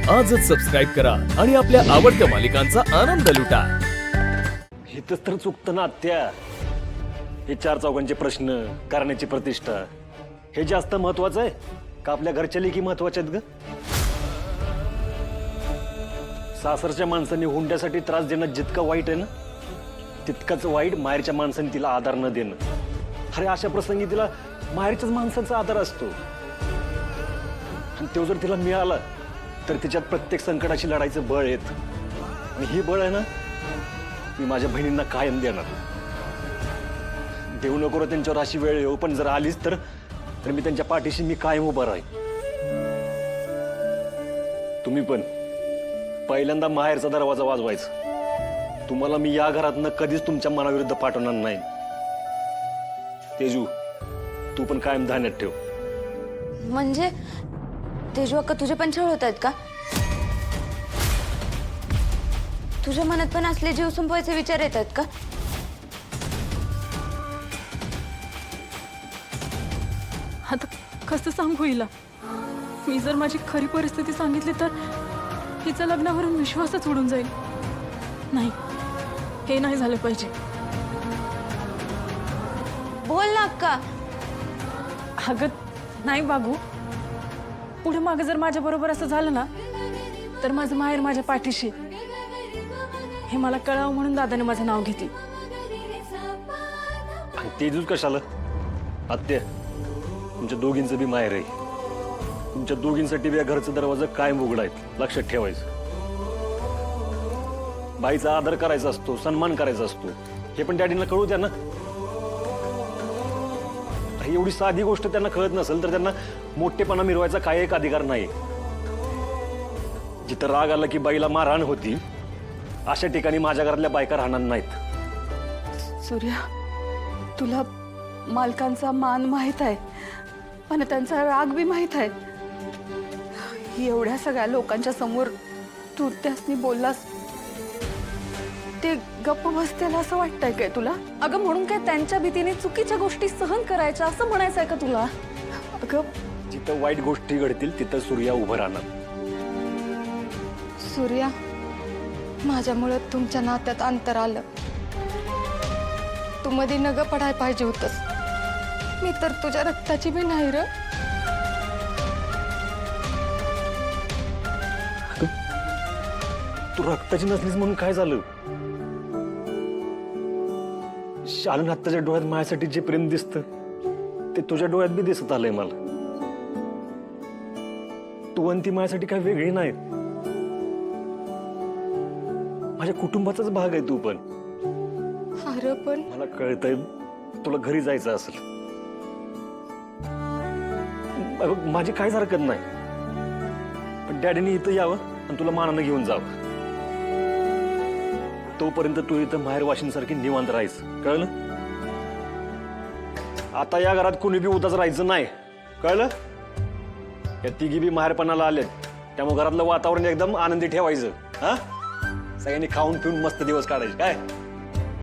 आजच सबस्क्राईब करा आणि आपल्या आवडत्या मालिकांचा आनंद लुटा। हितच तर चुकतं ना आत्या। हे चार चौघांचे प्रश्न, करण्याची प्रतिष्ठा हे जास्त महत्वाचं आहे का आपल्या घरच्या लेखी महत्वाच्या आहेत ग? सासरच्या माणसांनी हुंड्यासाठी त्रास देणं जितकं वाईट आहे ना, तितकंच वाईट माहेरच्या माणसांनी तिला आधार न देणं। अरे अशा प्रसंगी तिला माहेरच्याच माणसांचा आधार असतो आणि तो जर तिला मिळाला तर तिच्यात प्रत्येक संकटाशी लढायचं बळ येत आणि ही बळ आहे ना मी माझ्या बहिणींना कायम देणार। देऊ नको रे त्यांच्यावर अशी वेळ येऊ, पण जर आलीच तर मी त्यांच्या पाठीशी मी कायम उभा राहीन। तुम्ही पण पहिल्यांदा माहेरचा दरवाजा वाजवायचा। तुम्हाला मी या घरातनं कधीच तुमच्या मनाविरुद्ध पाठवणार नाही। तेजू तू पण कायम ध्यानात ठेव। म्हणजे तेजू अक्का तुझे पण छळ होत आहेत का? तुझ्या मनात पण असले जीव संपवायचे विचार येत आहेत का? आता कसं सांगू हिला? मी जर माझी खरी परिस्थिती सांगितली तर हिचं लग्नावरून विश्वासच उडून जाईल। नाही, हे नाही झालं पाहिजे। बोल ना अक्का। अगं नाही बाबू, पुढे मागे जर माझ्या बरोबर असं झालं ना तर माझं माहेर माझ्या पाठीशी हे मला कळावं म्हणून दादाने माझं नाव घेतलं। आणि तेजूच कशाला? आत्या तुमच्या दोघींचं बी माहेर आहे। तुमच्या दोघींसाठी बी या घरचा दरवाजा कायम उघडा आहे, लक्षात ठेवायचं। बाईचा आदर करायचा असतो, सन्मान करायचा असतो, हे पण डॅडींना कळू द्या ना। एवढी साधी गोष्ट त्यांना कळत नसेल तर त्यांना मोठेपणा मिरवायचा काय एक अधिकार नाही। जिथं राग आला की बाईला मारहाण होती अशा ठिकाणी माझ्या घरातल्या बायका राहणार नाहीत। सूर्या, तुला मालकांचा मान माहित आहे पण त्यांचा राग बी माहित आहे। एवढ्या सगळ्या लोकांच्या समोर तू त्यासनी बोललास ते गप्प बसतेला असं वाटतंय काय तुला? अगं म्हणून काय त्यांच्या भीतीने चुकीच्या गोष्टी सहन करायच्या असं म्हणायचंय का तुला? अगं जिथं वाईट गोष्टी घडतील तिथं सूर्या उभं राहणार। सूर्या, माझ्यामुळे तुमच्या नात्यात अंतर आलं। तू मध्ये नग पडाय पाहिजे होतस। मी तर तुझ्या रक्ताची बी नाही र। तू रक्ताची नसलीस म्हणून काय झालं? शालन आत्ताच्या डोळ्यात माझ्यासाठी जे प्रेम दिसतं ते तुझ्या डोळ्यात बी दिसत आलंय मला। तू आणि ती माझ्यासाठी काय वेगळी नाही, माझ्या कुटुंबाचाच भाग आहे तू पण। अरे पण मला कळतंय तुला घरी जायचं असेल, माझी काहीच हरकत नाही, पण डॅडीने इथं यावं आणि तुला मानानं घेऊन जावं। तोपर्यंत तू इथं माहेर वाशिंसारखी निवांत राहायचं, कळलं? आता या घरात कोणी बी उदास राहायचं नाही, कळलं? या तिघी बी माहेरपणाला आलेत त्यामुळे घरातलं वातावरण एकदम आनंदी ठेवायचं। हा, सगळ्यांनी खाऊन पिऊन मस्त दिवस काढायचे काय?